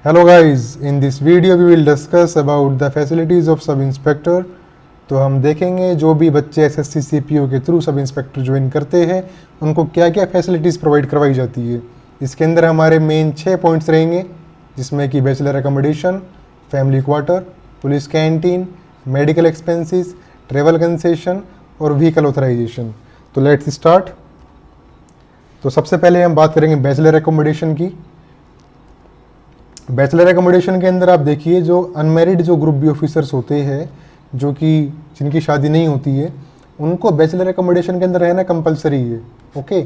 Hello guys, in this video we will discuss about the facilities of sub inspector. तो हम देखेंगे जो भी बच्चे एसएससी सीपीओ के थ्रू सब इंस्पेक्टर ज्वाइन करते हैं उनको क्या क्या फैसिलिटीज़ प्रोवाइड करवाई जाती है। इसके अंदर हमारे मेन 6 पॉइंट्स रहेंगे, जिसमें कि bachelor accommodation, family quarter, police canteen, medical expenses, travel concession और व्हीकल ऑथराइजेशन। तो लेट्स स्टार्ट। तो सबसे पहले हम बात करेंगे बैचलर एकोमोडेशन की। बैचलर एकोमोडेशन के अंदर आप देखिए, जो अनमेरिड जो ग्रुप बी ऑफिसर्स होते हैं, जो कि जिनकी शादी नहीं होती है, उनको बैचलर एकोमोडेशन के अंदर रहना कंपलसरी है। ओके।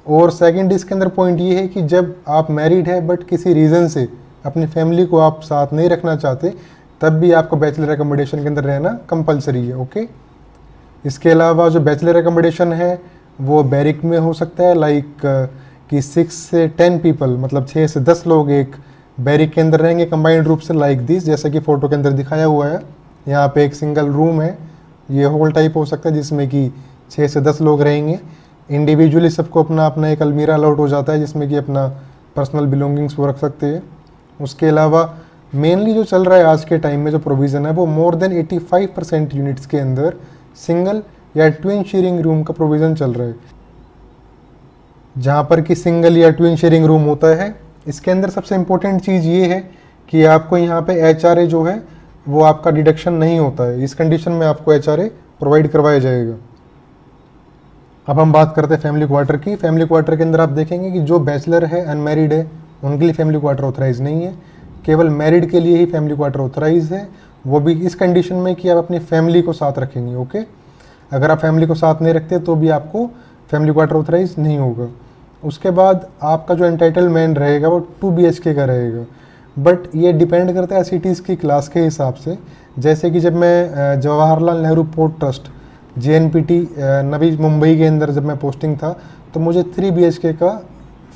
और सेकंड इसके अंदर पॉइंट ये है कि जब आप मैरिड है बट किसी रीज़न से अपनी फैमिली को आप साथ नहीं रखना चाहते, तब भी आपको बैचलर एकोमोडेशन के अंदर रहना कंपलसरी है। ओके। इसके अलावा जो बैचलर एकोमोडेशन है वो बैरिक में हो सकता है, लाइक कि 6 से 10 पीपल, मतलब 6 से 10 लोग एक बैरिक के अंदर रहेंगे कंबाइंड रूप से, लाइक दिस, जैसा कि फ़ोटो के अंदर दिखाया हुआ है। यहाँ पे एक सिंगल रूम है, ये हॉल टाइप हो सकता है जिसमें कि 6 से 10 लोग रहेंगे। इंडिविजुअली सबको अपना अपना एक अलमीरा अलॉट हो जाता है जिसमें कि अपना पर्सनल बिलोंगिंग्स वो रख सकते हैं। उसके अलावा मेनली जो चल रहा है आज के टाइम में जो प्रोविज़न है वो मोर देन 85% यूनिट्स के अंदर सिंगल या ट्विन शेयरिंग रूम का प्रोविज़न चल रहा है, जहाँ पर कि सिंगल या ट्विन शेयरिंग रूम होता है। इसके अंदर सबसे इम्पोर्टेंट चीज़ ये है कि आपको यहाँ पे एचआरए जो है वो आपका डिडक्शन नहीं होता है। इस कंडीशन में आपको एचआरए प्रोवाइड करवाया जाएगा। अब हम बात करते हैं फैमिली क्वार्टर की। फैमिली क्वार्टर के अंदर आप देखेंगे कि जो बैचलर है, अनमैरिड है, उनके लिए फैमिली क्वार्टर ऑथराइज नहीं है। केवल मैरिड के लिए ही फैमिली क्वार्टर ऑथराइज है, वो भी इस कंडीशन में कि आप अपनी फैमिली को साथ रखेंगे। ओके। अगर आप फैमिली को साथ नहीं रखते तो भी आपको फैमिली क्वार्टर ऑथराइज नहीं होगा। उसके बाद आपका जो एंटाइटलमेंट रहेगा वो 2 BHK का रहेगा, बट ये डिपेंड करता है सिटीज़ की क्लास के हिसाब से। जैसे कि जब मैं Jawaharlal Nehru port trust JNPT Navi Mumbai के अंदर जब मैं पोस्टिंग था, तो मुझे 3 BHK का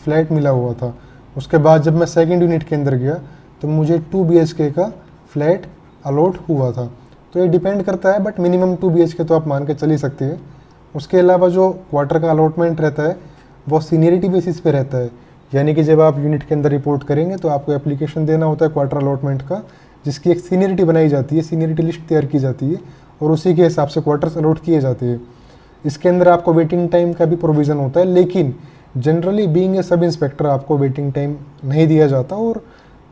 फ्लैट मिला हुआ था। उसके बाद जब मैं सेकंड यूनिट के अंदर गया तो मुझे 2 BHK का फ्लैट अलॉट हुआ था। तो ये डिपेंड करता है, बट मिनिमम 2 BHK तो आप मान के चल ही सकते हैं। उसके अलावा जो क्वार्टर का अलॉटमेंट रहता है वो सीनियरिटी बेसिस पे रहता है, यानी कि जब आप यूनिट के अंदर रिपोर्ट करेंगे तो आपको एप्लीकेशन देना होता है क्वार्टर अलॉटमेंट का, जिसकी एक सीनियरिटी बनाई जाती है, सीनियरिटी लिस्ट तैयार की जाती है और उसी के हिसाब से क्वार्टर्स अलॉट किए जाते हैं। इसके अंदर आपको वेटिंग टाइम का भी प्रोविज़न होता है, लेकिन generally being a sub inspector आपको वेटिंग टाइम नहीं दिया जाता और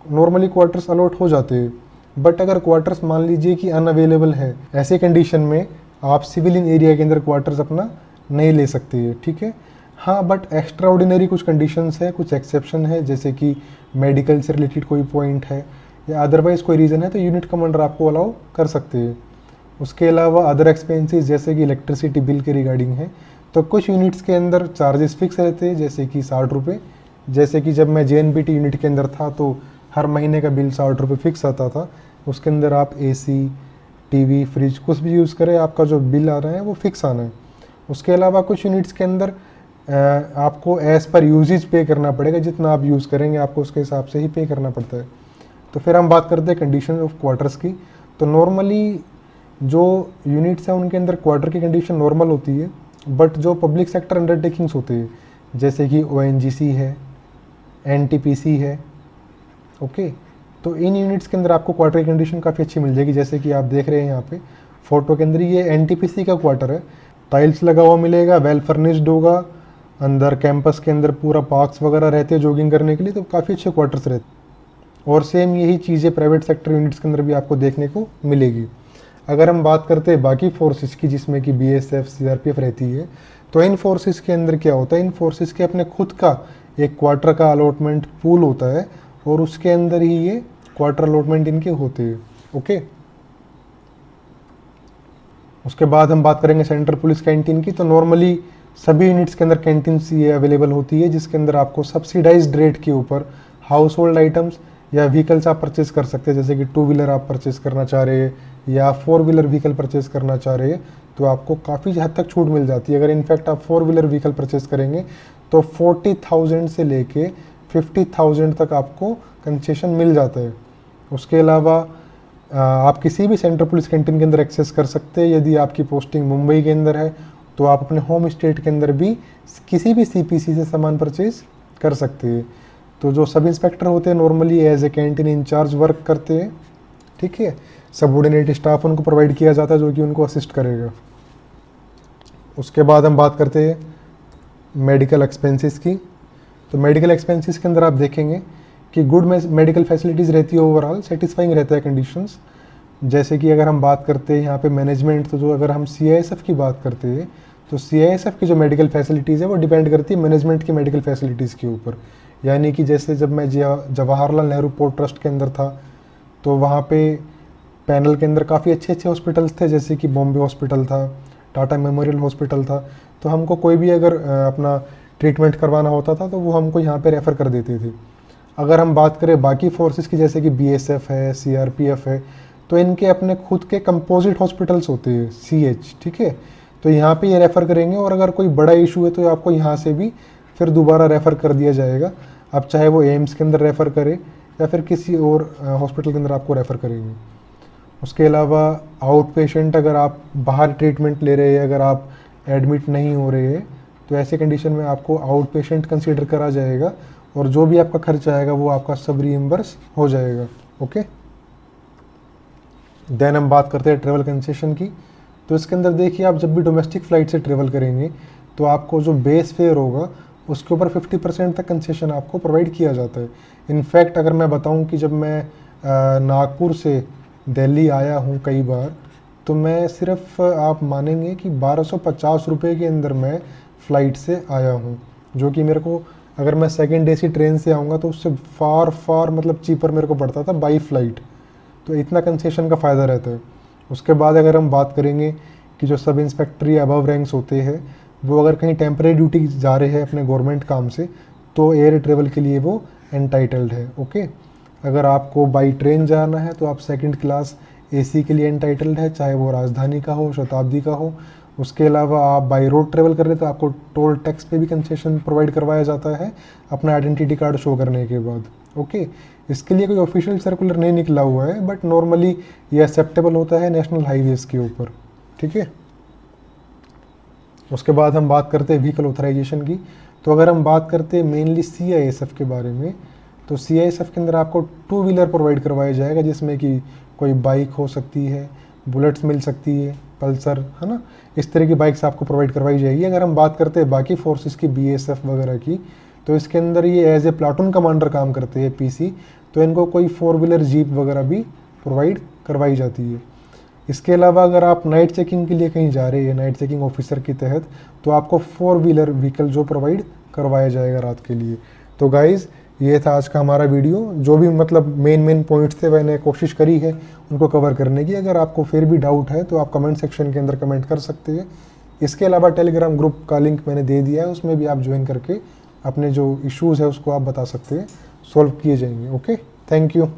नॉर्मली क्वार्टर्स अलॉट हो जाते हैं। बट अगर क्वार्टर्स मान लीजिए कि अनअवेलेबल है, ऐसे कंडीशन में आप सिविलियन एरिया के अंदर क्वार्टर्स अपना नहीं ले सकते हैं। ठीक है। हाँ, बट एक्स्ट्रा ऑर्डिनरी कुछ कंडीशंस है, कुछ एक्सेप्शन है, जैसे कि मेडिकल से रिलेटेड कोई पॉइंट है या अदरवाइज कोई रीज़न है तो यूनिट कमांडर आपको अलाउ कर सकते हैं। उसके अलावा अदर एक्सपेंसेस जैसे कि इलेक्ट्रिसिटी बिल के रिगार्डिंग है, तो कुछ यूनिट्स के अंदर चार्जेस फिक्स रहते हैं, जैसे कि 60 रुपये। जैसे कि जब मैं JNPT यूनिट के अंदर था तो हर महीने का बिल 60 रुपये फिक्स आता था। उसके अंदर आप AC, TV, फ्रिज कुछ भी यूज़ करें, आपका जो बिल आ रहा है वो फिक्स आना है। उसके अलावा कुछ यूनिट्स के अंदर आपको एज़ पर यूजेज पे करना पड़ेगा, जितना आप यूज़ करेंगे आपको उसके हिसाब से ही पे करना पड़ता है। तो फिर हम बात करते हैं कंडीशन ऑफ क्वार्टर्स की। तो नॉर्मली जो यूनिट्स हैं उनके अंदर क्वार्टर की कंडीशन नॉर्मल होती है, बट जो पब्लिक सेक्टर अंडरटेकिंग्स होते हैं जैसे कि ONGC है, NTPC है, ओके, तो इन यूनिट्स के अंदर आपको क्वार्टर की कंडीशन काफ़ी अच्छी मिल जाएगी। जैसे कि आप देख रहे हैं यहाँ पे फोटो के अंदर, ये NTPC का क्वार्टर है, टाइल्स लगा हुआ मिलेगा, वेल फर्निश्ड होगा, अंदर कैंपस के अंदर पूरा पार्क्स वगैरह रहते हैं जॉगिंग करने के लिए, तो काफ़ी अच्छे क्वार्टर्स रहते हैं। और सेम यही चीज़ें प्राइवेट सेक्टर यूनिट्स के अंदर भी आपको देखने को मिलेगी। अगर हम बात करते हैं बाकी फोर्सेस की, जिसमें कि BSF, CRPF रहती है, तो इन फोर्सेस के अंदर क्या होता है, इन फोर्सेस के अपने खुद का एक क्वार्टर का अलॉटमेंट पूल होता है और उसके अंदर ही ये क्वार्टर अलॉटमेंट इनके होते हैं। ओके। उसके बाद हम बात करेंगे सेंट्रल पुलिस कैंटीन की। तो नॉर्मली सभी यूनिट्स के अंदर कैंटीन्स ये अवेलेबल होती है, जिसके अंदर आपको सब्सिडाइज्ड रेट के ऊपर हाउस होल्ड आइटम्स या व्हीकल्स आप परचेज कर सकते हैं। जैसे कि 2 व्हीलर आप परचेज करना चाह रहे हैं या 4 व्हीलर व्हीकल परचेज करना चाह रहे हैं, तो आपको काफ़ी हद तक छूट मिल जाती है। अगर इनफैक्ट आप 4 व्हीलर व्हीकल परचेज करेंगे तो 40,000 से लेके 50,000 तक आपको कंसेशन मिल जाता है। उसके अलावा आप किसी भी सेंट्रल पुलिस कैंटीन के अंदर एक्सेस कर सकते हैं। यदि आपकी पोस्टिंग मुंबई के अंदर है तो आप अपने होम स्टेट के अंदर भी किसी भी CPC से सामान परचेज कर सकते हैं। तो जो सब इंस्पेक्टर होते हैं normally as a canteen incharge work करते हैं, ठीक है। सबऑर्डिनेट स्टाफ उनको प्रोवाइड किया जाता है जो कि उनको असिस्ट करेगा। उसके बाद हम बात करते हैं मेडिकल एक्सपेंसेस की। तो मेडिकल एक्सपेंसेस के अंदर आप देखेंगे कि गुड मेडिकल फैसिलिटीज़ रहती है, ओवरऑल सेटिस्फाइंग रहता है कंडीशंस। जैसे कि अगर हम बात करते हैं यहाँ पे मैनेजमेंट, तो जो अगर हम CISF की बात करते हैं तो CISF की जो मेडिकल फैसिलिटीज़ है वो डिपेंड करती है मैनेजमेंट की मेडिकल फैसिलिटीज़ के ऊपर। यानी कि जैसे जब मैं जवाहरलाल नेहरू पोर्ट ट्रस्ट के अंदर था तो वहाँ पे पैनल के अंदर काफ़ी अच्छे अच्छे हॉस्पिटल्स थे, जैसे कि बॉम्बे हॉस्पिटल था, टाटा मेमोरियल हॉस्पिटल था। तो हमको कोई भी अगर अपना ट्रीटमेंट करवाना होता था तो वो हमको यहाँ पे रेफ़र कर देते थे। अगर हम बात करें बाकी फोर्सेस की, जैसे कि BSF है, CRPF है, तो इनके अपने खुद के कंपोजिट हॉस्पिटल्स होते हैं, CH, ठीक है। तो यहाँ पे ये रेफ़र करेंगे और अगर कोई बड़ा इशू है तो आपको यहाँ से भी फिर दोबारा रेफ़र कर दिया जाएगा। अब चाहे वो एम्स के अंदर रेफ़र करे या फिर किसी और हॉस्पिटल के अंदर आपको रेफ़र करेंगे। उसके अलावा आउट पेशेंट, अगर आप बाहर ट्रीटमेंट ले रहे हैं, अगर आप एडमिट नहीं हो रहे हैं, तो ऐसे कंडीशन में आपको आउट पेशेंट कंसीडर करा जाएगा और जो भी आपका खर्च आएगा वो आपका सब रीइम्बर्स हो जाएगा। ओके, देन हम बात करते हैं ट्रेवल कंसेशन की। तो इसके अंदर देखिए, आप जब भी डोमेस्टिक फ़्लाइट से ट्रेवल करेंगे तो आपको जो बेस फेयर होगा उसके ऊपर 50% तक कंसेशन आपको प्रोवाइड किया जाता है। इनफैक्ट अगर मैं बताऊं कि जब मैं नागपुर से दिल्ली आया हूं कई बार, तो मैं सिर्फ आप मानेंगे कि 1250 रुपये के अंदर मैं फ़्लाइट से आया हूं, जो कि मेरे को अगर मैं सेकेंड AC ट्रेन से आऊँगा तो उससे फार मतलब चीपर मेरे को पड़ता था बाई फ़्लाइट। तो इतना कंसेशन का फ़ायदा रहता है। उसके बाद अगर हम बात करेंगे कि जो सब इंस्पेक्टर या अबव रैंक्स होते हैं वो अगर कहीं टेम्परेरी ड्यूटी जा रहे हैं अपने गवर्नमेंट काम से, तो एयर ट्रेवल के लिए वो एंटाइटल्ड है। ओके, अगर आपको बाई ट्रेन जाना है तो आप सेकंड क्लास AC के लिए एंटाइटल्ड है, चाहे वो राजधानी का हो, शताब्दी का हो। उसके अलावा आप बाई रोड ट्रेवल कर रहे हैं तो आपको टोल टैक्स पे भी कंसेशन प्रोवाइड करवाया जाता है अपना आइडेंटिटी कार्ड शो करने के बाद। ओके, इसके लिए कोई ऑफिशियल सर्कुलर नहीं निकला हुआ है, बट नॉर्मली ये एक्सेप्टेबल होता है नेशनल हाईवेज के ऊपर, ठीक है। उसके बाद हम बात करते हैं व्हीकल ऑथराइजेशन की। तो अगर हम बात करते हैं मेनली CISF के बारे में, तो CISF के अंदर आपको 2 व्हीलर प्रोवाइड करवाया जाएगा, जिसमें कि कोई बाइक हो सकती है, बुलेट्स मिल सकती है, पल्सर, है ना, इस तरह की बाइक्स आपको प्रोवाइड करवाई जाएगी। अगर हम बात करते हैं बाकी फोर्सेस की, BSF वगैरह की, तो इसके अंदर ये एज ए प्लाटून कमांडर काम करते हैं, PC, तो इनको कोई 4 व्हीलर जीप वगैरह भी प्रोवाइड करवाई जाती है। इसके अलावा अगर आप नाइट चेकिंग के लिए कहीं जा रहे हैं नाइट चेकिंग ऑफिसर के तहत, तो आपको 4 व्हीलर व्हीकल जो प्रोवाइड करवाया जाएगा रात के लिए। तो गाइज़, ये था आज का हमारा वीडियो। जो भी मतलब मेन पॉइंट्स थे मैंने कोशिश करी है उनको कवर करने की। अगर आपको फिर भी डाउट है तो आप कमेंट सेक्शन के अंदर कमेंट कर सकते हैं। इसके अलावा टेलीग्राम ग्रुप का लिंक मैंने दे दिया है, उसमें भी आप ज्वाइन करके अपने जो इश्यूज़ है उसको आप बता सकते हैं, सॉल्व किए जाएंगे। Okay, thank you.